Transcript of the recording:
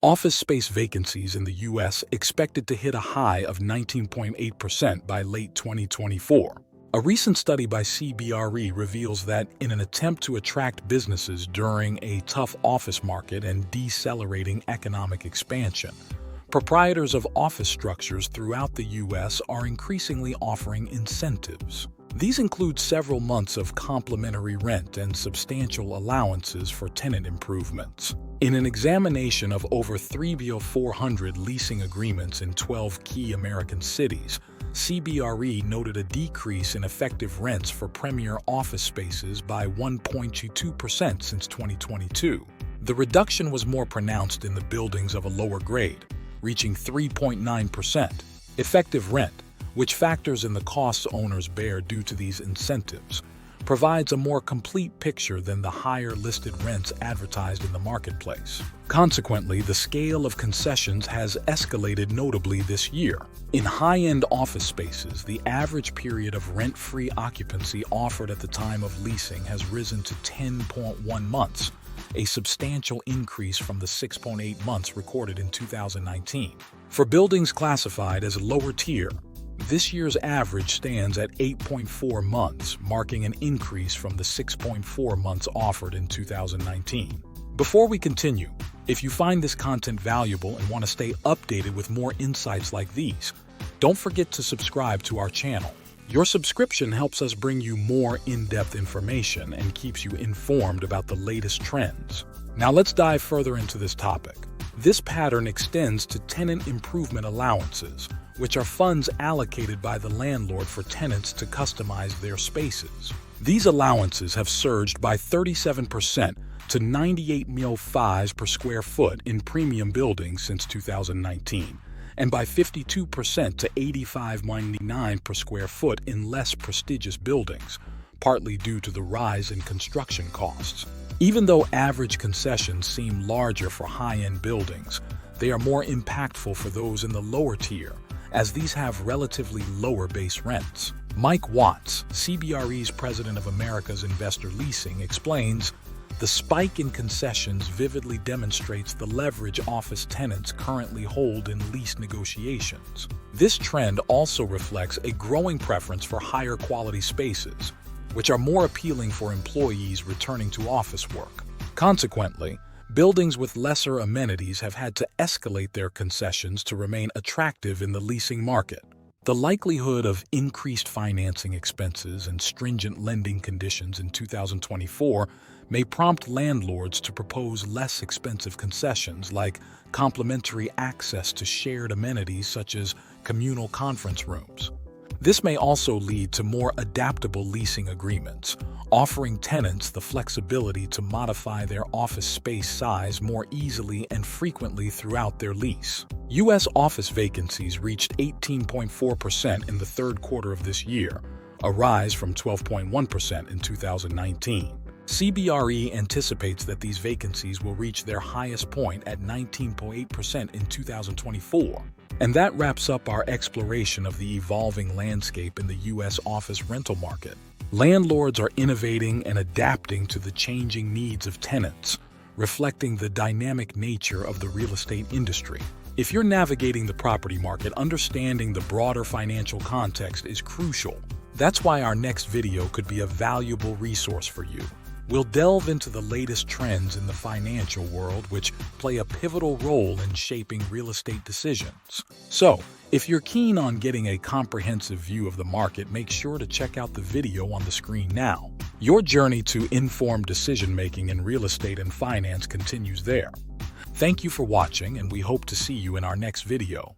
Office space vacancies in the U.S. expected to hit a high of 19.8% by late 2024. A recent study by CBRE reveals that in an attempt to attract businesses during a tough office market and decelerating economic expansion, proprietors of office structures throughout the U.S. are increasingly offering incentives. These include several months of complimentary rent and substantial allowances for tenant improvements. In an examination of over 3,400 leasing agreements in 12 key American cities, CBRE noted a decrease in effective rents for premier office spaces by 1.22% since 2022. The reduction was more pronounced in the buildings of a lower grade, reaching 3.9%. Effective rent, which factors in the costs owners bear due to these incentives, provides a more complete picture than the higher listed rents advertised in the marketplace. Consequently, the scale of concessions has escalated notably this year. In high-end office spaces, the average period of rent-free occupancy offered at the time of leasing has risen to 10.1 months, a substantial increase from the 6.8 months recorded in 2019. For buildings classified as lower tier, this year's average stands at 8.4 months, marking an increase from the 6.4 months offered in 2019. Before we continue, if you find this content valuable and want to stay updated with more insights like these, don't forget to subscribe to our channel. Your subscription helps us bring you more in-depth information and keeps you informed about the latest trends. Now let's dive further into this topic. This pattern extends to tenant improvement allowances, which are funds allocated by the landlord for tenants to customize their spaces. These allowances have surged by 37% to 98.5 per square foot in premium buildings since 2019, and by 52% to 85.99 per square foot in less prestigious buildings, partly due to the rise in construction costs. Even though average concessions seem larger for high-end buildings, they are more impactful for those in the lower tier, as these have relatively lower base rents. Mike Watts, CBRE's president of America's Investor Leasing, explains, "The spike in concessions vividly demonstrates the leverage office tenants currently hold in lease negotiations. This trend also reflects a growing preference for higher quality spaces, which are more appealing for employees returning to office work. Consequently, buildings with lesser amenities have had to escalate their concessions to remain attractive in the leasing market." The likelihood of increased financing expenses and stringent lending conditions in 2024 may prompt landlords to propose less expensive concessions like complimentary access to shared amenities such as communal conference rooms. This may also lead to more adaptable leasing agreements, offering tenants the flexibility to modify their office space size more easily and frequently throughout their lease. U.S. office vacancies reached 18.4% in the third quarter of this year, a rise from 12.1% in 2019. CBRE anticipates that these vacancies will reach their highest point at 19.8% in 2024. And that wraps up our exploration of the evolving landscape in the U.S. office rental market. Landlords are innovating and adapting to the changing needs of tenants, reflecting the dynamic nature of the real estate industry. If you're navigating the property market, understanding the broader financial context is crucial. That's why our next video could be a valuable resource for you. We'll delve into the latest trends in the financial world, which play a pivotal role in shaping real estate decisions. So, if you're keen on getting a comprehensive view of the market, make sure to check out the video on the screen now. Your journey to informed decision-making in real estate and finance continues there. Thank you for watching, and we hope to see you in our next video.